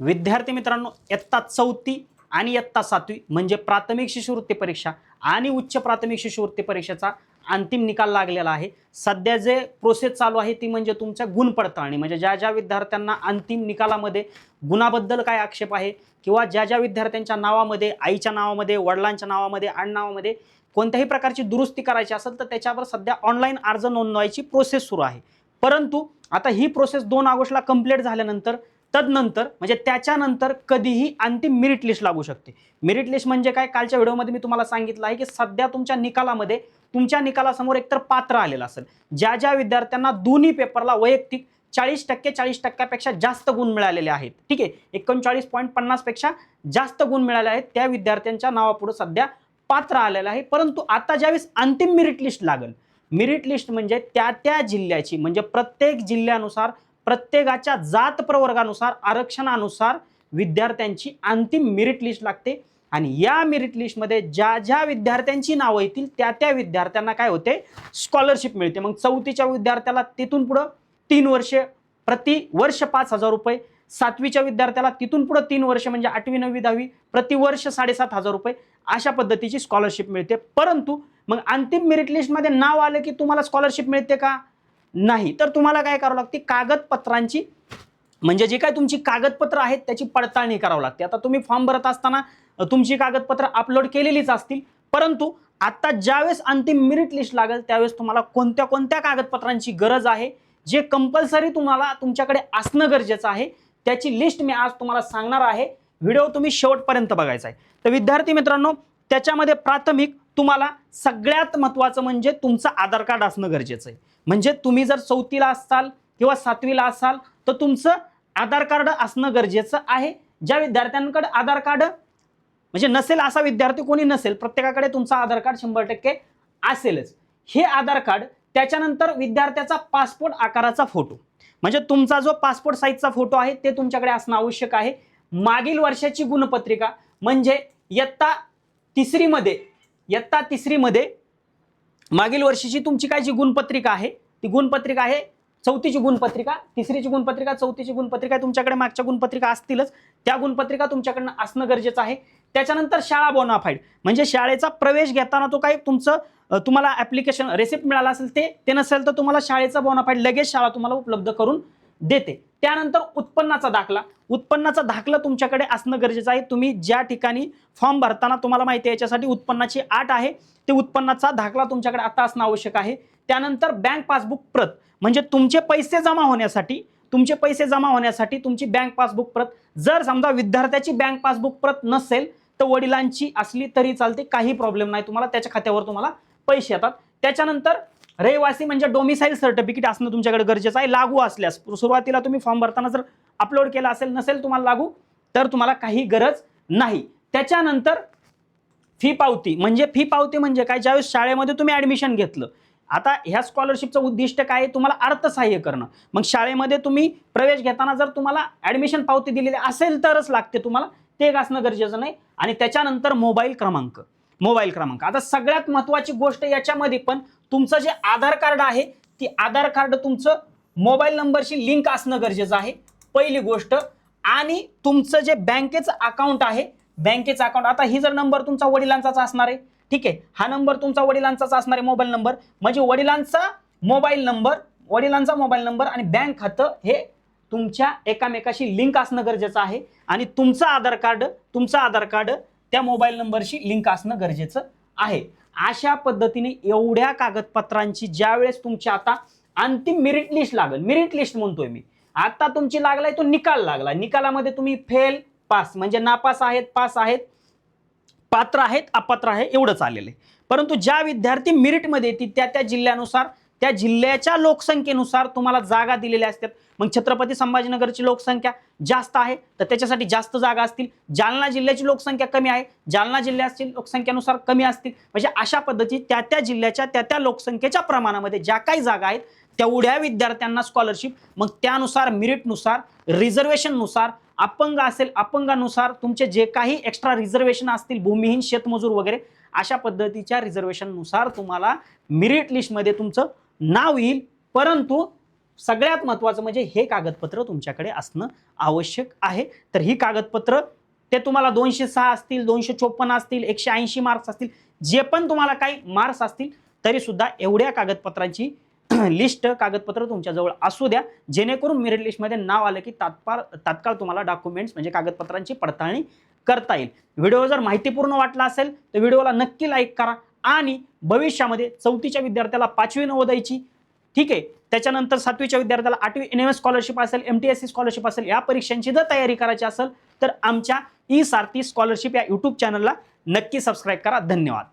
विद्यार्थी मित्रांनो, इयत्ता 4थी आणि इयत्ता 7वी म्हणजे प्राथमिक शिष्यवृत्ती परीक्षा आणि उच्च प्राथमिक शिष्यवृत्ती परीक्षेचा अंतिम निकाल लागलेला आहे। सध्या जे प्रोसेस चालू आहे ती म्हणजे तुमच्या गुण पडताळणी, म्हणजे ज्या ज्या विद्यार्थ्यांना अंतिम निकालामध्ये गुणाबद्दल काय आक्षेप आहे किंवा ज्या ज्या विद्यार्थ्यांच्या नावामध्ये, आईच्या नावामध्ये, वडिलांच्या नावामध्ये, आडनावामध्ये कोणत्याही प्रकारची दुरुस्ती करायची असेल तर त्याच्यावर सध्या ऑनलाईन अर्ज नोंदवायची प्रोसेस सुरू आहे। परंतु आता ही प्रोसेस 2 ऑगस्टला कंप्लीट झाल्यानंतर तदनंतर म्हणजे त्याच्यानंतर कधीही अंतिम मेरिट लिस्ट लागू शकते। मेरिट लिस्ट म्हणजे काय, कालच्या व्हिडिओमध्ये मी तुम्हाला सांगितलं आहे की सध्या तुमच्या निकालामध्ये तुमच्या निकालासमोर एकतर पात्र आलेलं असेल, ज्या ज्या विद्यार्थ्यांना दोन्ही पेपरला वैयक्तिक 40% जास्त गुण मिळालेले आहेत, ठीक आहे, 39.50 पेक्षा जास्त गुण मिळाले आहेत, त्या विद्यार्थ्यांच्या नावापुढे सध्या पात्र आलेलं आहे। परंतु आता ज्यावेळेस अंतिम मेरिट लिस्ट लागेल, मेरिट लिस्ट म्हणजे त्या त्या जिल्ह्याची, म्हणजे प्रत्येक जिल्ह्यानुसार प्रत्येकाच्या जात प्रवर्गानुसार आरक्षणानुसार विद्यार्थ्यांची अंतिम मेरिट लिस्ट लागते आणि या मेरिट लिस्टमध्ये ज्या ज्या विद्यार्थ्यांची नावं येतील त्या त्या विद्यार्थ्यांना काय होते, स्कॉलरशिप मिळते। मग 4थीच्या विद्यार्थ्याला तिथून पुढे 3 वर्ष प्रति वर्ष 5,000 रुपये, 7वीच्या विद्यार्थ्याला तिथून पुढे 3 वर्ष म्हणजे 8वी 9वी 10वी प्रति वर्ष 7,500 रुपये अशा पद्धतीची स्कॉलरशिप मिळते। परंतु मग अंतिम मेरिट लिस्टमध्ये नाव आलं की तुम्हाला स्कॉलरशिप मिळते का, नाही, तर तुम्हाला काय करावं लागते, कागदपत्रांची म्हणजे जे काय तुमची कागदपत्र आहेत त्याची पडताळणी करावी लागते। आता तुम्ही फॉर्म भरत असताना तुमची कागदपत्र अपलोड केलेलीच असतील, परंतु आता ज्यावेळेस अंतिम मेरिट लिस्ट लागेल त्यावेळेस तुम्हाला कोणत्या कोणत्या कागदपत्रांची गरज आहे, जे कंपल्सरी तुम्हाला तुमच्याकडे असणं गरजेचं आहे, त्याची लिस्ट मी आज तुम्हाला सांगणार आहे। व्हिडिओ तुम्ही शेवटपर्यंत बघायचा आहे। तर विद्यार्थी मित्रांनो, त्याच्यामध्ये प्राथमिक तुम्हाला सगळ्यात महत्त्वाचं म्हणजे तुमचं आधार कार्ड असणं गरजेचं आहे। म्हणजे तुम्ही जर 4थीला असाल किंवा 7वीला असाल तर तुमचं आधार कार्ड असणं गरजेचं आहे। ज्या विद्यार्थ्यांकडे आधार कार्ड म्हणजे नसेल असा विद्यार्थी कोणी नसेल, प्रत्येकाकडे तुमचा आधार कार्ड 100% असेलच। हे आधार कार्ड, त्याच्यानंतर विद्यार्थ्याचा पासपोर्ट आकाराचा फोटो, म्हणजे तुमचा जो पासपोर्ट साईजचा फोटो आहे ते तुमच्याकडे असणं आवश्यक आहे। मागील वर्षाची गुणपत्रिका म्हणजे इयत्ता तिसरीमध्ये मागील वर्षीची तुमची काय जी गुणपत्रिका आहे ती गुणपत्रिका आहे, 4थीची गुणपत्रिका, तिसरीची गुणपत्रिका, 4थीची गुणपत्रिका, तुमच्याकडे मागच्या गुणपत्रिका असतीलच, त्या गुणपत्रिका तुमच्याकडनं असणं गरजेचं आहे। त्याच्यानंतर शाळा बोनाफाईड म्हणजे शाळेचा प्रवेश घेताना तो काही तुमचं तुम्हाला ॲप्लिकेशन रेसिप्ट मिळाला असेल ते नसेल तर तुम्हाला शाळेचा बोनाफाईड लगेच शाळा तुम्हाला उपलब्ध करून देते। त्यानंतर उत्पन्नाचा दाखला तुमच्याकडे असणं गरजेचं आहे। तुम्ही ज्या ठिकाणी फॉर्म भरताना तुम्हाला माहिती आहे याच्यासाठी उत्पन्नाची अट आहे, ते उत्पन्नाचा दाखला तुमच्याकडे आता असणं आवश्यक आहे। त्यानंतर बँक पासबुक प्रत म्हणजे तुमचे पैसे जमा होण्यासाठी तुमची बँक पासबुक प्रत, जर समजा विद्यार्थ्याची बँक पासबुक प्रत नसेल तर वडिलांची असली तरी चालते, काही प्रॉब्लेम नाही, तुम्हाला त्याच्या खात्यावर तुम्हाला पैसे येतात। त्याच्यानंतर रहिवासी म्हणजे डोमिसाईल सर्टिफिकेट असणं तुमच्याकडे गरजेचं आहे। लागू असल्यास सुरुवातीला तुम्ही फॉर्म भरताना जर अपलोड केला असेल, नसेल तुम्हाला लागू तर तुम्हाला काही गरज नाही। त्याच्यानंतर फी पावती म्हणजे काय, ज्यावेळेस शाळेमध्ये तुम्ही ऍडमिशन घेतलं, आता ह्या स्कॉलरशिपचं उद्दिष्ट काय आहे, तुम्हाला अर्थसहाय्य करणं। मग शाळेमध्ये तुम्ही प्रवेश घेताना जर तुम्हाला ऍडमिशन पावती दिलेली असेल तरच लागते तुम्हाला, ते एक असणं गरजेचं नाही। आणि त्याच्यानंतर मोबाईल क्रमांक, आता सगळ्यात महत्त्वाची गोष्ट याच्यामध्ये पण तुमचं जे आधार कार्ड आहे ती आधार कार्ड तुमचं मोबाईल नंबरशी लिंक असणं गरजेचं आहे, पहिली गोष्ट। आणि तुमचं जे बँकेचं अकाउंट आहे, आता ही जर नंबर तुमचा वडिलांचाच असणार आहे, ठीक आहे, हा नंबर तुमचा वडिलांचाच असणार आहे मोबाईल नंबर, म्हणजे वडिलांचा मोबाईल नंबर आणि बँक खातं हे तुमच्या एकामेकाशी लिंक असणं गरजेचं आहे। आणि तुमचं आधार कार्ड त्या मोबाईल नंबरशी लिंक असणं गरजेचं आहे। अशा पद्धतीने एवढ्या कागदपत्रांची ज्यावेळेस तुमची आता अंतिम मेरिट लिस्ट लागेल, मेरिट लिस्ट म्हणतोय मी, आता तुमची लागलाय तो निकाल लागला, निकालामध्ये तुम्ही फेल पास म्हणजे नापास आहेत, पास आहेत, पात्र आहेत, अपात्र आहे एवढंच आलेलं आहे। परंतु ज्या विद्यार्थी मेरिटमध्ये येतील त्या त्या जिल्ह्यानुसार, त्या जिल्ह्याच्या लोकसंख्येनुसार तुम्हाला जागा दिलेल्या असतात। मग छत्रपती संभाजीनगरची लोकसंख्या जास्त आहे तर त्याच्यासाठी जास्त जागा असतील, जालना जिल्ह्याची लोकसंख्या कमी आहे, जालना जिल्ह्याची लोकसंख्येनुसार कमी असतील, म्हणजे अशा पद्धती त्या त्या जिल्ह्याच्या त्या त्या लोकसंख्येच्या प्रमाणामध्ये ज्या काही जागा आहेत तेवढ्या विद्यार्थ्यांना स्कॉलरशिप, मग त्यानुसार मेरिटनुसार, रिझर्वेशननुसार, अपंग असेल अपंगानुसार तुमचे जे काही एक्स्ट्रा रिझर्वेशन असतील, भूमिहीन, शेतमजूर वगैरे अशा पद्धतीच्या रिझर्वेशननुसार तुम्हाला मेरिट लिस्टमध्ये तुमचं नाव येईल। परंतु सगळ्यात महत्त्वाचं म्हणजे हे कागदपत्र तुमच्याकडे असणं आवश्यक आहे. तर ही कागदपत्र ते तुम्हाला 206 असतील, 254 असतील, 180 मार्क्स असतील, जे पण तुम्हाला काही मार्क्स असतील तरी सुद्धा एवढ्या कागदपत्रांची लिस्ट कागदपत्र तुमच्याजवळ असू द्या, जेणेकरून मेरिट लिस्टमध्ये नाव आलं की तात्काळ तुम्हाला डॉक्युमेंट्स म्हणजे कागदपत्रांची पडताळणी करता येईल. व्हिडिओ जर माहितीपूर्ण वाटला असेल तर व्हिडिओला नक्की लाईक करा आणि भविष्यामध्ये 4थीच्या विद्यार्थ्याला 5वी नवोदयची, ठीक आहे, त्याच्यानंतर 7वीच्या विद्यार्थ्याला 8वी NMS स्कॉलरशिप असेल, MTSC स्कॉलरशिप असेल, या परीक्षांची जर तयारी करायची असेल तर आमच्या ई सारथी स्कॉलरशिप या YouTube चॅनलला नक्की सबस्क्राईब करा. धन्यवाद.